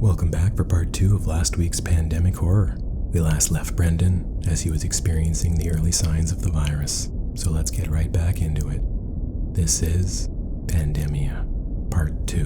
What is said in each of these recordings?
Welcome back for part 2 of last week's pandemic horror. We last left Brendan as he was experiencing the early signs of the virus, so let's get right back into it. This is Pandemia, part 2.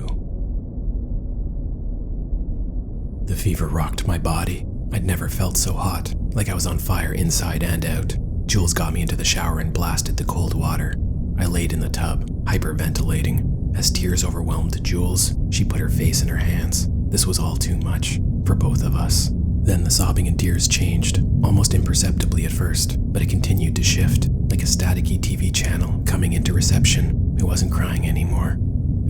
The fever rocked my body. I'd never felt so hot, like I was on fire inside and out. Jules got me into the shower and blasted the cold water. I laid in the tub, hyperventilating. As tears overwhelmed Jules, she put her face in her hands. This was all too much, for both of us. Then the sobbing and tears changed, almost imperceptibly at first, but it continued to shift, like a staticky TV channel coming into reception. It wasn't crying anymore.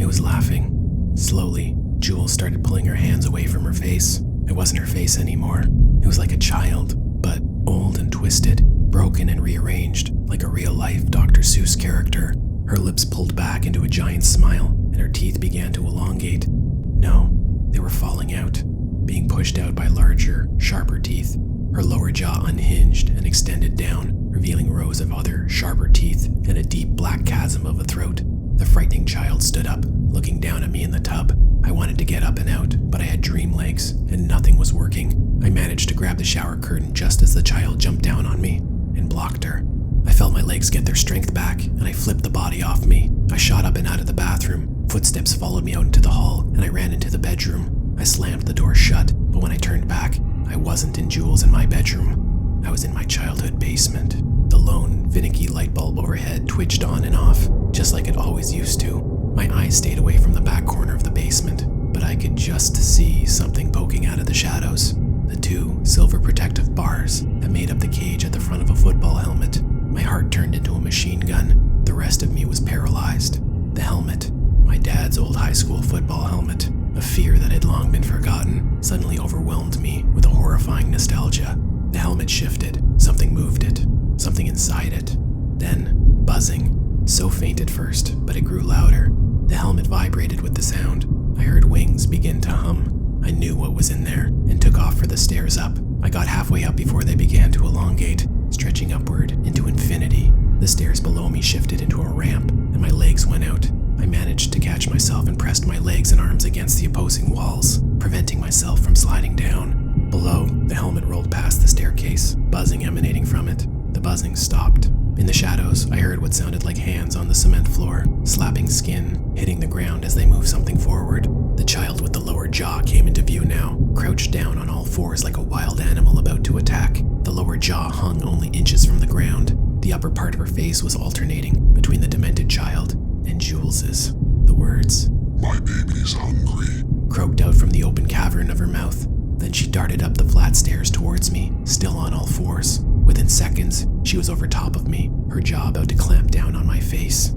It was laughing. Slowly, Jules started pulling her hands away from her face. It wasn't her face anymore. It was like a child, but old and twisted, broken and rearranged, like a real-life Dr. Seuss character. Her lips pulled back into a giant smile, and her teeth began to elongate. No, they were falling out, being pushed out by larger, sharper teeth. Her lower jaw unhinged and extended down, revealing rows of other, sharper teeth and a deep black chasm of a throat. The frightening child stood up, looking down at me in the tub. I wanted to get up and out, but I had dream legs, and nothing was working. I managed to grab the shower curtain just as the child jumped down on me and blocked her. I felt my legs get their strength back, and I flipped the body off me. I shot up and out of the bathroom. Footsteps followed me out into the hall, and I ran into the bedroom. I slammed the door shut, but when I turned back, I wasn't in Jules in my bedroom. I was in my childhood basement. The lone, finicky light bulb overhead twitched on and off, just like it always used to. My eyes stayed away from the back corner of the basement, but I could just see something poking out of the shadows. The two silver protective bars that made up the cage at the front of a football helmet. My heart turned into a machine gun. The rest of me was paralyzed. The helmet, my dad's old high school football helmet, a fear that had long been forgotten, suddenly overwhelmed me with a horrifying nostalgia. The helmet shifted. Something moved it. Something inside it. Then, buzzing. So faint at first, but it grew louder. The helmet vibrated with the sound. I heard wings begin to hum. I knew what was in there and took off for the stairs up. I got halfway up before they began to elongate, stretching upward into infinity. The stairs below me shifted into a ramp, and my legs went out. I managed to catch myself and pressed my legs and arms against the opposing walls, preventing myself from sliding down. Below, the helmet rolled past the staircase, buzzing emanating from it. The buzzing stopped. In the shadows, I heard what sounded like hands on the cement floor, slapping skin, hitting the ground as they moved something forward. The child with the lower jaw came into view now, crouched down on all fours like a wild animal about to attack. The lower jaw hung only inches from the ground. The upper part of her face was alternating between the demented child and Jules's. The words, "My baby's hungry," croaked out from the open cavern of her mouth. Then she darted up the flat stairs towards me, still on all fours. Within seconds, she was over top of me, her jaw about to clamp down on my face.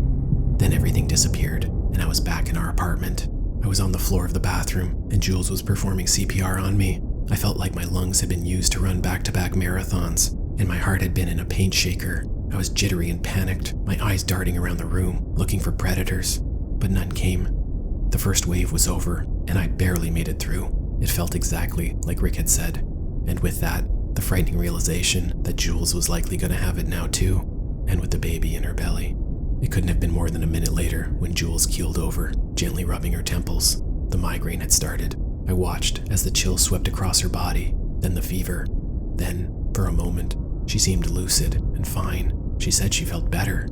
Then everything disappeared, and I was back in our apartment. I was on the floor of the bathroom, and Jules was performing CPR on me. I felt like my lungs had been used to run back-to-back marathons, and my heart had been in a paint shaker. I was jittery and panicked, my eyes darting around the room, looking for predators, but none came. The first wave was over, and I barely made it through. It felt exactly like Rick had said, and with that, the frightening realization that Jules was likely going to have it now too, and with the baby in her belly. It couldn't have been more than a minute later when Jules keeled over, gently rubbing her temples. The migraine had started. I watched as the chill swept across her body, then the fever. Then, for a moment, she seemed lucid and fine. She said she felt better.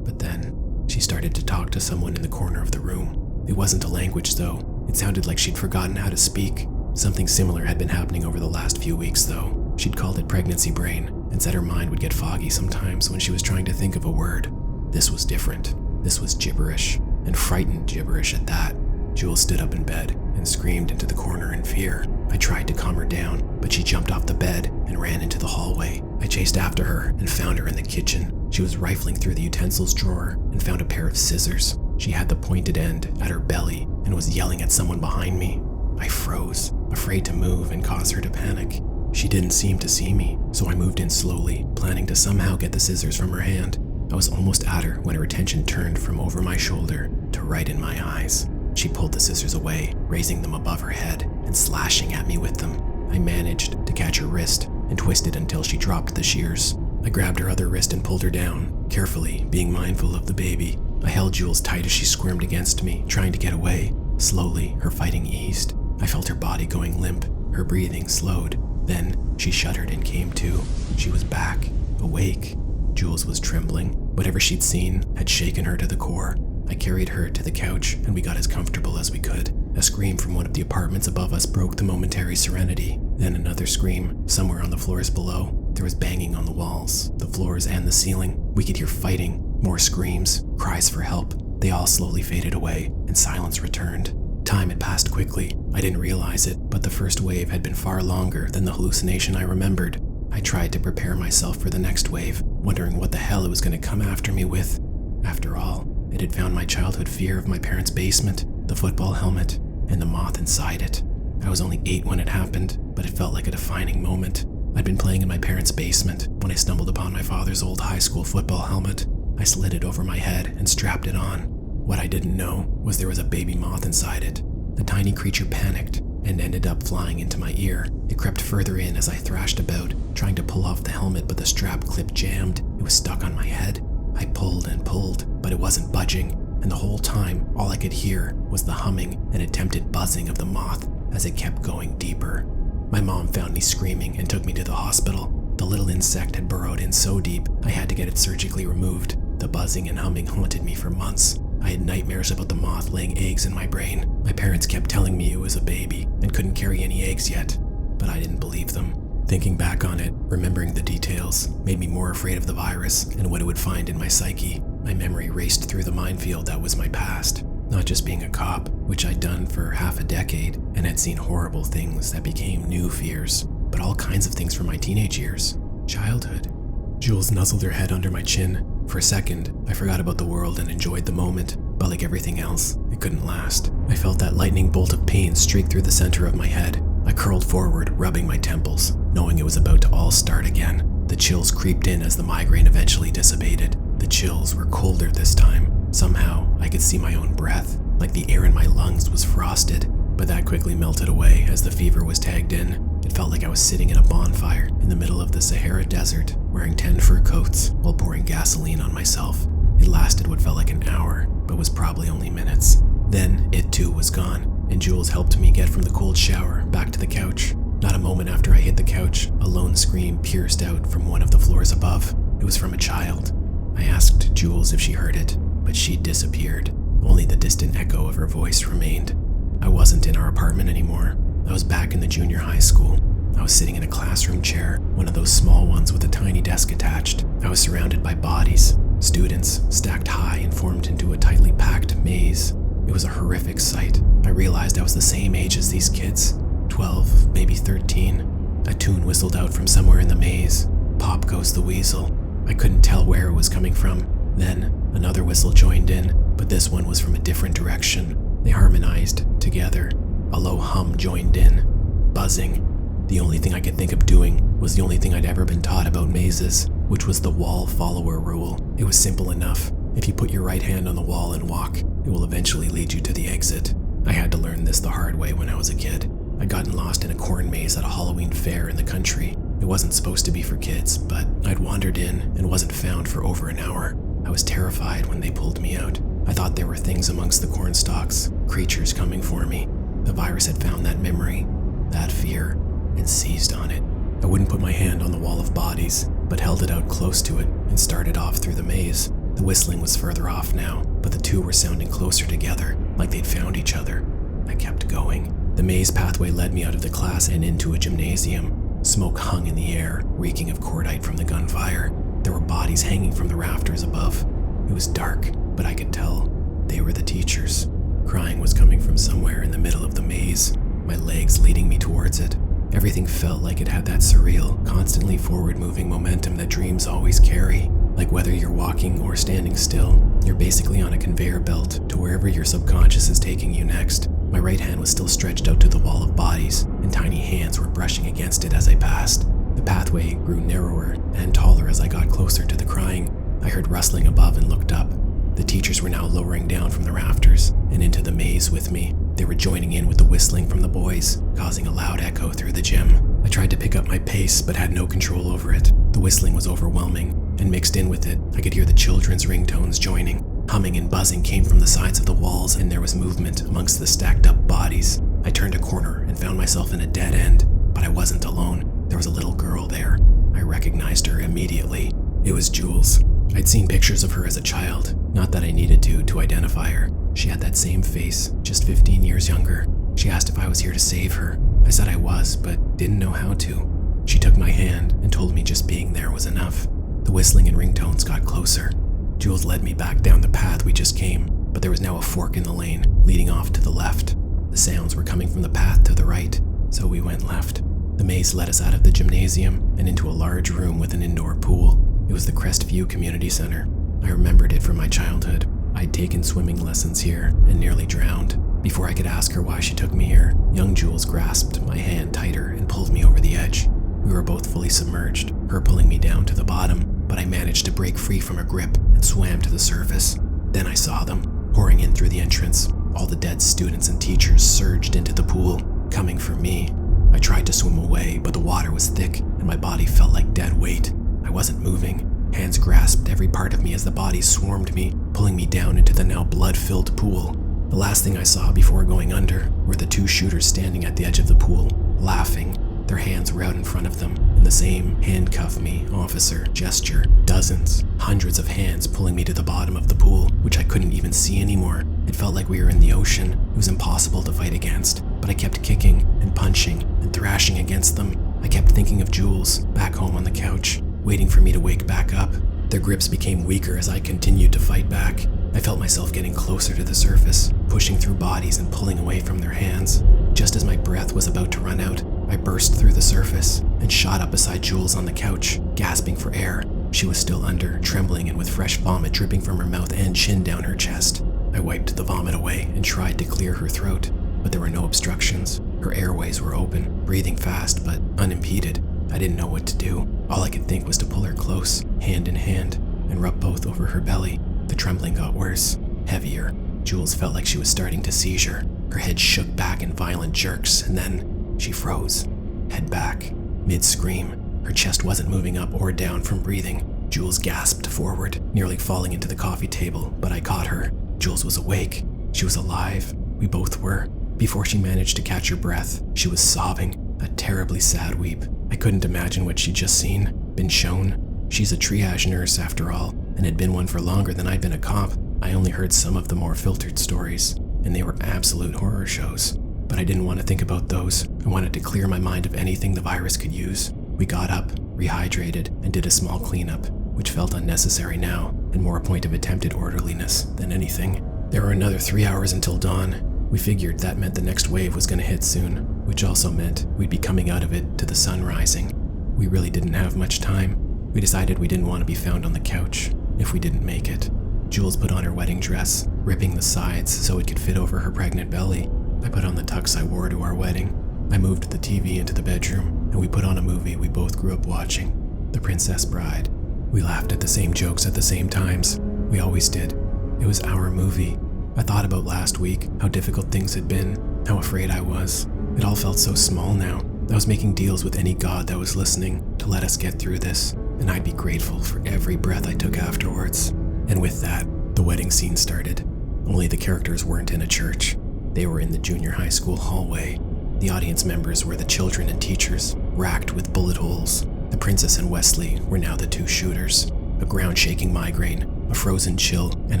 But then, she started to talk to someone in the corner of the room. It wasn't a language though. It sounded like she'd forgotten how to speak. Something similar had been happening over the last few weeks though. She'd called it pregnancy brain and said her mind would get foggy sometimes when she was trying to think of a word. This was different. This was gibberish, and frightened gibberish at that. Jules stood up in bed and screamed into the corner in fear. I tried to calm her down, but she jumped off the bed and ran into the hallway. I chased after her and found her in the kitchen. She was rifling through the utensils drawer and found a pair of scissors. She had the pointed end at her belly and was yelling at someone behind me. I froze, afraid to move and cause her to panic. She didn't seem to see me, so I moved in slowly, planning to somehow get the scissors from her hand. I was almost at her when her attention turned from over my shoulder to right in my eyes. She pulled the scissors away, raising them above her head and slashing at me with them. I managed to catch her wrist and twisted until she dropped the shears. I grabbed her other wrist and pulled her down, carefully, being mindful of the baby. I held Jules tight as she squirmed against me, trying to get away. Slowly, her fighting eased. I felt felt her body going limp. Her breathing slowed. Then she shuddered and came to. She was back, awake. Jules was trembling. Whatever she'd seen had shaken her to the core. I carried her to the couch and we got as comfortable as we could. A scream from one of the apartments above us broke the momentary serenity. Then another scream, somewhere on the floors below. There was banging on the walls, the floors and the ceiling. We could hear fighting, more screams, cries for help. They all slowly faded away and silence returned. Time had passed quickly. I didn't realize it, but the first wave had been far longer than the hallucination I remembered. I tried to prepare myself for the next wave, wondering what the hell it was going to come after me with. After all, it had found my childhood fear of my parents' basement, the football helmet, and the moth inside it. I was only 8 when it happened, but it felt like a defining moment. I'd been playing in my parents' basement when I stumbled upon my father's old high school football helmet. I slid it over my head and strapped it on. What I didn't know was there was a baby moth inside it. The tiny creature panicked and ended up flying into my ear. It crept further in as I thrashed about, trying to pull off the helmet, but the strap clip jammed. It was stuck on my head. I pulled and pulled, but it wasn't budging, and the whole time, all I could hear was the humming and attempted buzzing of the moth as it kept going deeper. My mom found me screaming and took me to the hospital. The little insect had burrowed in so deep, I had to get it surgically removed. The buzzing and humming haunted me for months. I had nightmares about the moth laying eggs in my brain. My parents kept telling me it was a baby and couldn't carry any eggs yet, but I didn't believe them. Thinking back on it, remembering the details, made me more afraid of the virus and what it would find in my psyche. My memory raced through the minefield that was my past. Not just being a cop, which I'd done for half a decade and had seen horrible things that became new fears, but all kinds of things from my teenage years. Childhood. Jules nuzzled her head under my chin. For a second, I forgot about the world and enjoyed the moment, but like everything else, it couldn't last. I felt that lightning bolt of pain streak through the center of my head. I curled forward, rubbing my temples, knowing it was about to all start again. The chills creeped in as the migraine eventually dissipated. The chills were colder this time. Somehow, I could see my own breath, like the air in my lungs was frosted, but that quickly melted away as the fever was tagged in. It felt like I was sitting in a bonfire in the middle of the Sahara Desert, wearing 10 fur coats while pouring gasoline on myself. It lasted what felt like an hour, but was probably only minutes. Then, it too was gone, and Jules helped me get from the cold shower back to the couch. Not a moment after I hit the couch, a lone scream pierced out from one of the floors above. It was from a child. I asked Jules if she heard it, but she'd disappeared. Only the distant echo of her voice remained. I wasn't in our apartment anymore. I was back in the junior high school. I was sitting in a classroom chair, one of those small ones with a tiny desk attached. I was surrounded by bodies, students stacked high and formed into a tightly packed maze. It was a horrific sight. I realized I was the same age as these kids, 12, maybe 13. A tune whistled out from somewhere in the maze. Pop Goes the Weasel. I couldn't tell where it was coming from. Then, another whistle joined in, but this one was from a different direction. They harmonized together. A low hum joined in. Buzzing. The only thing I could think of doing was the only thing I'd ever been taught about mazes, which was the wall follower rule. It was simple enough. If you put your right hand on the wall and walk, it will eventually lead you to the exit. I had to learn this the hard way when I was a kid. I'd gotten lost in a corn maze at a Halloween fair in the country. It wasn't supposed to be for kids, but I'd wandered in and wasn't found for over an hour. I was terrified when they pulled me out. I thought there were things amongst the corn stalks, creatures coming for me. The virus had found that memory, that fear, and seized on it. I wouldn't put my hand on the wall of bodies, but held it out close to it and started off through the maze. The whistling was further off now, but the two were sounding closer together, like they'd found each other. I kept going. The maze pathway led me out of the class and into a gymnasium. Smoke hung in the air, reeking of cordite from the gunfire. There were bodies hanging from the rafters above. It was dark, but I could tell they were the teachers. Crying was coming from somewhere in the middle of the maze, my legs leading me towards it. Everything felt like it had that surreal, constantly forward-moving momentum that dreams always carry. Like whether you're walking or standing still, you're basically on a conveyor belt to wherever your subconscious is taking you next. My right hand was still stretched out to the wall of bodies, and tiny hands were brushing against it as I passed. The pathway grew narrower and taller as I got closer to the crying. I heard rustling above and looked up. The teachers were now lowering down from the rafters and into the maze with me. They were joining in with the whistling from the boys, causing a loud echo through the gym. I tried to pick up my pace, but had no control over it. The whistling was overwhelming, and mixed in with it, I could hear the children's ringtones joining. Humming and buzzing came from the sides of the walls, and there was movement amongst the stacked up bodies. I turned a corner and found myself in a dead end, but I wasn't alone. There was a little girl there. I recognized her immediately. It was Jules. I'd seen pictures of her as a child, not that I needed to identify her. She had that same face, just 15 years younger. She asked if I was here to save her. I said I was, but didn't know how to. She took my hand and told me just being there was enough. The whistling and ringtones got closer. Jules led me back down the path we just came, but there was now a fork in the lane, leading off to the left. The sounds were coming from the path to the right, so we went left. The maze led us out of the gymnasium and into a large room with an indoor pool. It was the Crestview Community Center. I remembered it from my childhood. I'd taken swimming lessons here and nearly drowned. Before I could ask her why she took me here, young Jules grasped my hand tighter and pulled me over the edge. We were both fully submerged, her pulling me down to the bottom, but I managed to break free from her grip and swam to the surface. Then I saw them, pouring in through the entrance. All the dead students and teachers surged into the pool, coming for me. I tried to swim away, but the water was thick and my body felt like dead weight. I wasn't moving. Hands grasped every part of me as the bodies swarmed me, pulling me down into the now blood-filled pool. The last thing I saw before going under were the two shooters standing at the edge of the pool, laughing. Their hands were out in front of them, in the same handcuff me, officer gesture. Dozens, hundreds of hands pulling me to the bottom of the pool, which I couldn't even see anymore. It felt like we were in the ocean. It was impossible to fight against, but I kept kicking and punching and thrashing against them. I kept thinking of Jules, back home on the couch, waiting for me to wake back up. Their grips became weaker as I continued to fight back. I felt myself getting closer to the surface, pushing through bodies and pulling away from their hands. Just as my breath was about to run out, I burst through the surface and shot up beside Jules on the couch, gasping for air. She was still under, trembling and with fresh vomit dripping from her mouth and chin down her chest. I wiped the vomit away and tried to clear her throat, but there were no obstructions. Her airways were open, breathing fast but unimpeded. I didn't know what to do. All I could think was to pull her close, hand in hand, and rub both over her belly. The trembling got worse, heavier. Jules felt like she was starting to seizure. Her head shook back in violent jerks, and then she froze, head back, mid-scream. Her chest wasn't moving up or down from breathing. Jules gasped forward, nearly falling into the coffee table, but I caught her. Jules was awake. She was alive. We both were. Before she managed to catch her breath, she was sobbing, a terribly sad weep. I couldn't imagine what she'd just seen, been shown. She's a triage nurse, after all, and had been one for longer than I'd been a cop. I only heard some of the more filtered stories, and they were absolute horror shows. But I didn't want to think about those. I wanted to clear my mind of anything the virus could use. We got up, rehydrated, and did a small cleanup, which felt unnecessary now, and more a point of attempted orderliness than anything. There were another 3 hours until dawn. We figured that meant the next wave was going to hit soon, which also meant we'd be coming out of it to the sun rising. We really didn't have much time. We decided we didn't want to be found on the couch if we didn't make it. Jules put on her wedding dress, ripping the sides so it could fit over her pregnant belly. I put on the tux I wore to our wedding. I moved the TV into the bedroom, and we put on a movie we both grew up watching, The Princess Bride. We laughed at the same jokes at the same times. We always did. It was our movie. I thought about last week, how difficult things had been, how afraid I was. It all felt so small now. I was making deals with any god that was listening to let us get through this, and I'd be grateful for every breath I took afterwards. And with that, the wedding scene started. Only the characters weren't in a church. They were in the junior high school hallway. The audience members were the children and teachers, racked with bullet holes. The princess and Wesley were now the two shooters. A ground-shaking migraine, a frozen chill, and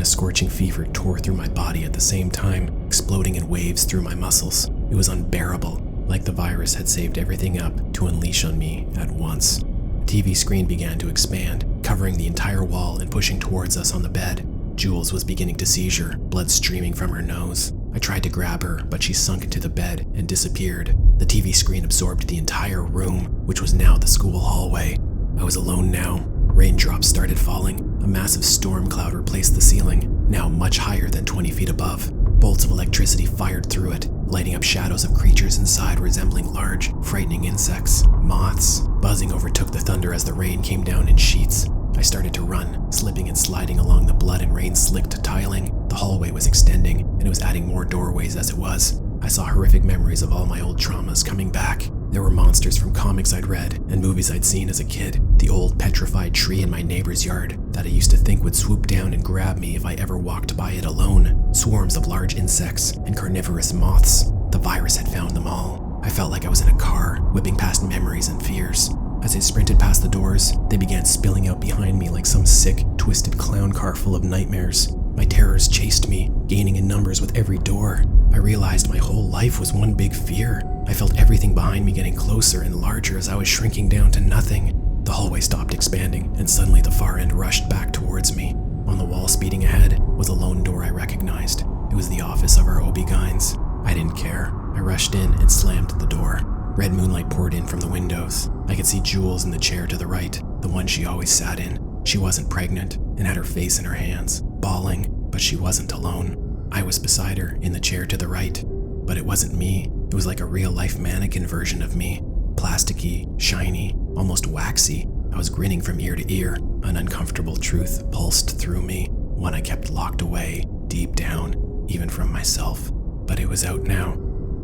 a scorching fever tore through my body at the same time, exploding in waves through my muscles. It was unbearable, like the virus had saved everything up to unleash on me at once. The TV screen began to expand, covering the entire wall and pushing towards us on the bed. Jules was beginning to seizure, blood streaming from her nose. I tried to grab her, but she sunk into the bed and disappeared. The TV screen absorbed the entire room, which was now the school hallway. I was alone now. Raindrops started falling. A massive storm cloud replaced the ceiling, now much higher than 20 feet above. Bolts of electricity fired through it, lighting up shadows of creatures inside resembling large, frightening insects. Moths. Buzzing overtook the thunder as the rain came down in sheets. I started to run, slipping and sliding along the blood and rain-slicked tiling. The hallway was extending, and it was adding more doorways as it was. I saw horrific memories of all my old traumas coming back. There were monsters from comics I'd read and movies I'd seen as a kid. The old petrified tree in my neighbor's yard that I used to think would swoop down and grab me if I ever walked by it alone. Swarms of large insects and carnivorous moths. The virus had found them all. I felt like I was in a car, whipping past memories and fears. As I sprinted past the doors, they began spilling out behind me like some sick, twisted clown car full of nightmares. My terrors chased me, gaining in numbers with every door. I realized my whole life was one big fear. I felt everything behind me getting closer and larger as I was shrinking down to nothing. The hallway stopped expanding, and suddenly the far end rushed back towards me. On the wall speeding ahead was a lone door I recognized. It was the office of our OB-GYNs. I didn't care. I rushed in and slammed the door. Red moonlight poured in from the windows. I could see Jules in the chair to the right, the one she always sat in. She wasn't pregnant and had her face in her hands, bawling, but she wasn't alone. I was beside her in the chair to the right, but it wasn't me. It was like a real-life mannequin version of me. Plasticky, shiny, almost waxy. I was grinning from ear to ear. An uncomfortable truth pulsed through me, one I kept locked away, deep down, even from myself. But it was out now,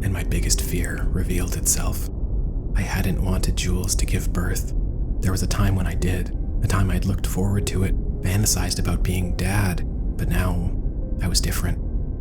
and my biggest fear revealed itself. I hadn't wanted Jules to give birth. There was a time when I did, a time I'd looked forward to it, fantasized about being dad, but now I was different.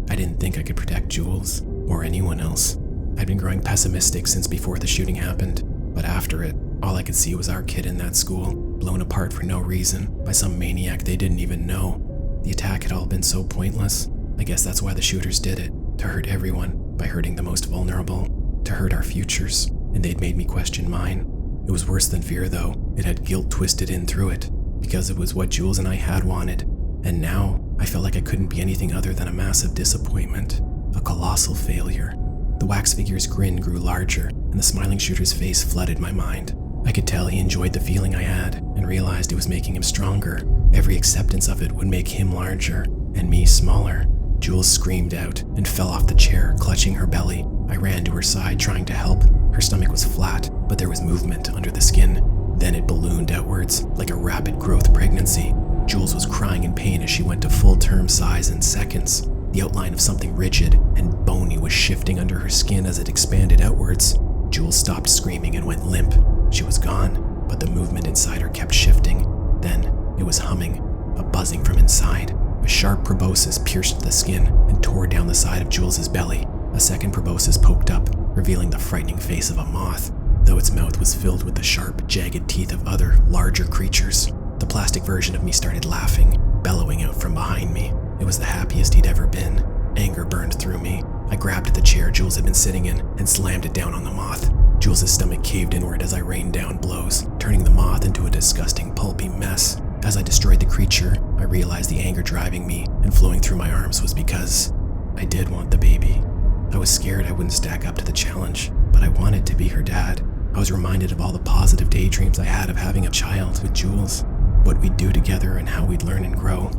I didn't think I could protect Jules, or anyone else. I'd been growing pessimistic since before the shooting happened, but after it, all I could see was our kid in that school, blown apart for no reason, by some maniac they didn't even know. The attack had all been so pointless. I guess that's why the shooters did it, to hurt everyone, by hurting the most vulnerable, to hurt our futures, and they'd made me question mine. It was worse than fear though. It had guilt twisted in through it, because it was what Jules and I had wanted, and now I felt like I couldn't be anything other than a massive disappointment, a colossal failure. The wax figure's grin grew larger, and the smiling shooter's face flooded my mind. I could tell he enjoyed the feeling I had, and realized it was making him stronger. Every acceptance of it would make him larger, and me smaller. Jules screamed out and fell off the chair, clutching her belly. I ran to her side, trying to help. Her stomach was flat, but there was movement under the skin. Then it ballooned outwards, like a rapid growth pregnancy. Jules was crying in pain as she went to full-term size in seconds. The outline of something rigid and bony was shifting under her skin as it expanded outwards. Jules stopped screaming and went limp. She was gone, but the movement inside her kept shifting. Then it was humming, a buzzing from inside. A sharp proboscis pierced the skin and tore down the side of Jules's belly. A second proboscis poked up, revealing the frightening face of a moth, though its mouth was filled with the sharp, jagged teeth of other, larger creatures. The plastic version of me started laughing, bellowing out from behind me. It was the happiest he'd ever been. Anger burned through me. I grabbed the chair Jules had been sitting in and slammed it down on the moth. Jules's stomach caved inward as I rained down blows, turning the moth into a disgusting, pulpy mess. As I destroyed the creature, I realized the anger driving me and flowing through my arms was because I did want the baby. I was scared I wouldn't stack up to the challenge, but I wanted to be her dad. I was reminded of all the positive daydreams I had of having a child with Jules, what we'd do together and how we'd learn and grow.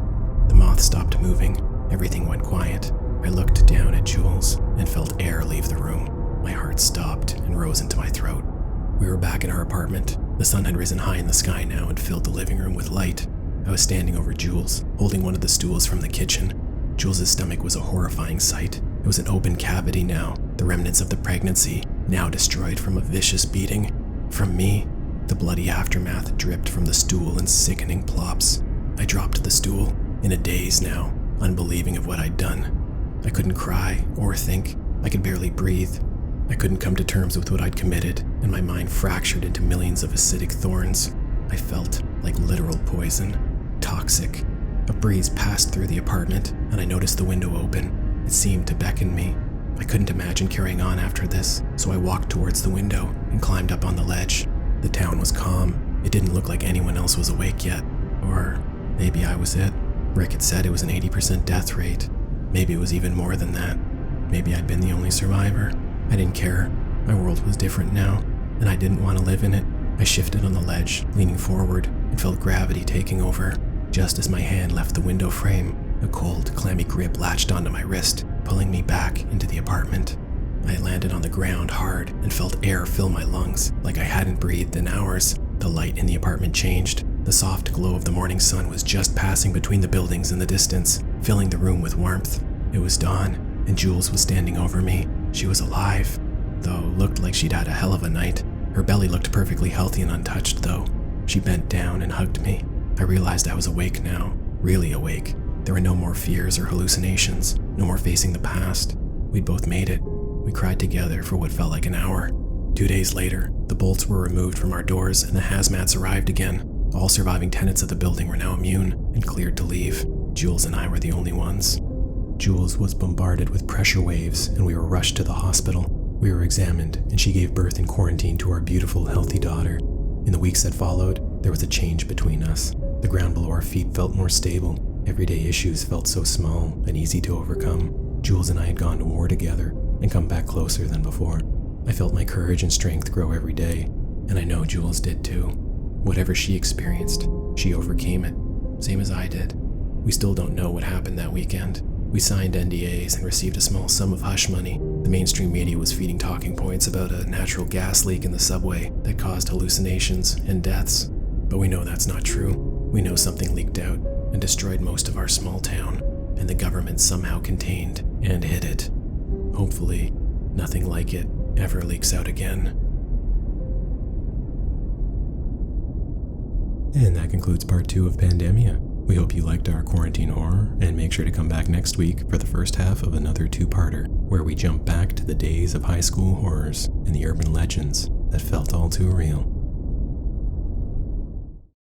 The moth stopped moving. Everything went quiet. I looked down at Jules and felt air leave the room. My heart stopped and rose into my throat. We were back in our apartment. The sun had risen high in the sky now and filled the living room with light. I was standing over Jules, holding one of the stools from the kitchen. Jules's stomach was a horrifying sight. It was an open cavity now, the remnants of the pregnancy, now destroyed from a vicious beating. From me, the bloody aftermath dripped from the stool in sickening plops. I dropped the stool, in a daze now, unbelieving of what I'd done. I couldn't cry or think. I could barely breathe. I couldn't come to terms with what I'd committed, and my mind fractured into millions of acidic thorns. I felt like literal poison. Toxic. A breeze passed through the apartment, and I noticed the window open. It seemed to beckon me. I couldn't imagine carrying on after this, so I walked towards the window and climbed up on the ledge. The town was calm. It didn't look like anyone else was awake yet. Or maybe I was it. Rick had said it was an 80% death rate. Maybe it was even more than that. Maybe I'd been the only survivor. I didn't care. My world was different now, and I didn't want to live in it. I shifted on the ledge, leaning forward, and felt gravity taking over. Just as my hand left the window frame, a cold, clammy grip latched onto my wrist, pulling me back into the apartment. I landed on the ground hard and felt air fill my lungs like I hadn't breathed in hours. The light in the apartment changed. The soft glow of the morning sun was just passing between the buildings in the distance, filling the room with warmth. It was dawn, and Jules was standing over me. She was alive, though looked like she'd had a hell of a night. Her belly looked perfectly healthy and untouched, though. She bent down and hugged me. I realized I was awake now, really awake. There were no more fears or hallucinations, no more facing the past. We'd both made it. We cried together for what felt like an hour. 2 days later, the bolts were removed from our doors and the hazmats arrived again. All surviving tenants of the building were now immune and cleared to leave. Jules and I were the only ones. Jules was bombarded with pressure waves and we were rushed to the hospital. We were examined and she gave birth in quarantine to our beautiful, healthy daughter. In the weeks that followed, there was a change between us. The ground below our feet felt more stable. Everyday issues felt so small and easy to overcome. Jules and I had gone to war together and come back closer than before. I felt my courage and strength grow every day, and I know Jules did too. Whatever she experienced, she overcame it, same as I did. We still don't know what happened that weekend. We signed NDAs and received a small sum of hush money. The mainstream media was feeding talking points about a natural gas leak in the subway that caused hallucinations and deaths. But we know that's not true. We know something leaked out and destroyed most of our small town, and the government somehow contained and hid it. Hopefully, nothing like it ever leaks out again. And that concludes part 2 of Pandemia. We hope you liked our quarantine horror, and make sure to come back next week for the first half of another 2-parter, where we jump back to the days of high school horrors and the urban legends that felt all too real.